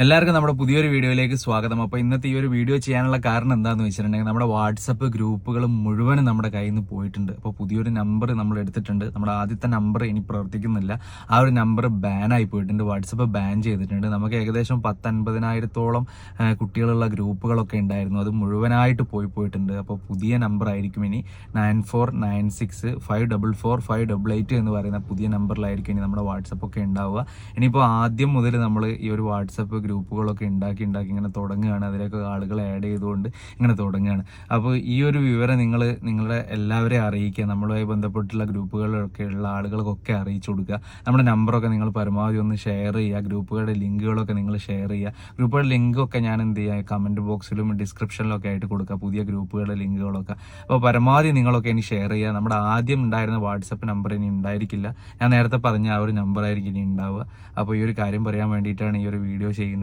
എല്ലാവർക്കും നമ്മുടെ പുതിയൊരു വീഡിയോയിലേക്ക് സ്വാഗതം. അപ്പോൾ ഇന്നത്തെ ഈ ഒരു വീഡിയോ ചെയ്യാനുള്ള കാരണം എന്താണെന്ന് വെച്ചിട്ടുണ്ടെങ്കിൽ നമ്മുടെ വാട്സപ്പ് ഗ്രൂപ്പുകൾ മുഴുവനും നമ്മുടെ കയ്യിൽ നിന്ന് പോയിട്ടുണ്ട്. അപ്പോൾ പുതിയൊരു നമ്പർ നമ്മൾ എടുത്തിട്ടുണ്ട്. നമ്മുടെ ആദ്യത്തെ നമ്പർ ഇനി പ്രവർത്തിക്കുന്നില്ല. ആ ഒരു നമ്പർ ബാനായി പോയിട്ടുണ്ട്. വാട്സപ്പ് ബാൻ ചെയ്തിട്ടുണ്ട്. നമുക്ക് ഏകദേശം 10-50,000-ഓളം കുട്ടികളുള്ള ഗ്രൂപ്പുകളൊക്കെ ഉണ്ടായിരുന്നു. അത് മുഴുവനായിട്ട് പോയിട്ടുണ്ട്. അപ്പോൾ പുതിയ നമ്പർ ആയിരിക്കും ഇനി 9496544588 എന്ന് പറയുന്ന പുതിയ നമ്പറിലായിരിക്കും ഇനി നമ്മുടെ വാട്സപ്പ് ഒക്കെ ഉണ്ടാവുക. ഇനിയിപ്പോൾ ആദ്യം മുതൽ നമ്മൾ ഈ ഒരു വാട്സപ്പ് ഗ്രൂപ്പുകളൊക്കെ ഉണ്ടാക്കി ഇങ്ങനെ തുടങ്ങുകയാണ്. അതിലേക്ക് ആളുകളെ ആഡ് ചെയ്തുകൊണ്ട് ഇങ്ങനെ തുടങ്ങുകയാണ്. അപ്പോൾ ഈ ഒരു വിവരം നിങ്ങളുടെ എല്ലാവരെയും അറിയിക്കുക. നമ്മളുമായി ബന്ധപ്പെട്ടുള്ള ഗ്രൂപ്പുകളിലൊക്കെ ഉള്ള ആളുകൾക്കൊക്കെ അറിയിച്ചു കൊടുക്കുക. നമ്മുടെ നമ്പറൊക്കെ നിങ്ങൾ പരമാവധി ഒന്ന് ഷെയർ ചെയ്യുക. ഗ്രൂപ്പുകളുടെ ലിങ്കുകളൊക്കെ നിങ്ങൾ ഷെയർ ചെയ്യുക. ഗ്രൂപ്പുകളുടെ ലിങ്കൊക്കെ ഞാൻ എന്ത് ചെയ്യുക, കമൻറ്റ് ബോക്സിലും ഡിസ്ക്രിപ്ഷനിലൊക്കെ ആയിട്ട് കൊടുക്കുക, പുതിയ ഗ്രൂപ്പുകളുടെ ലിങ്കുകളൊക്കെ. അപ്പോൾ പരമാവധി നിങ്ങളൊക്കെ ഇനി ഷെയർ ചെയ്യുക. നമ്മുടെ ആദ്യം ഉണ്ടായിരുന്ന വാട്സപ്പ് നമ്പർ ഇനി ഉണ്ടായിരിക്കില്ല. ഞാൻ നേരത്തെ പറഞ്ഞ ആ ഒരു നമ്പറായിരിക്കും ഇനി ഉണ്ടാവുക. അപ്പോൾ ഈ ഒരു കാര്യം പറയാൻ വേണ്ടിയിട്ടാണ് ഈ ഒരു വീഡിയോ ചെയ്യുന്നത്.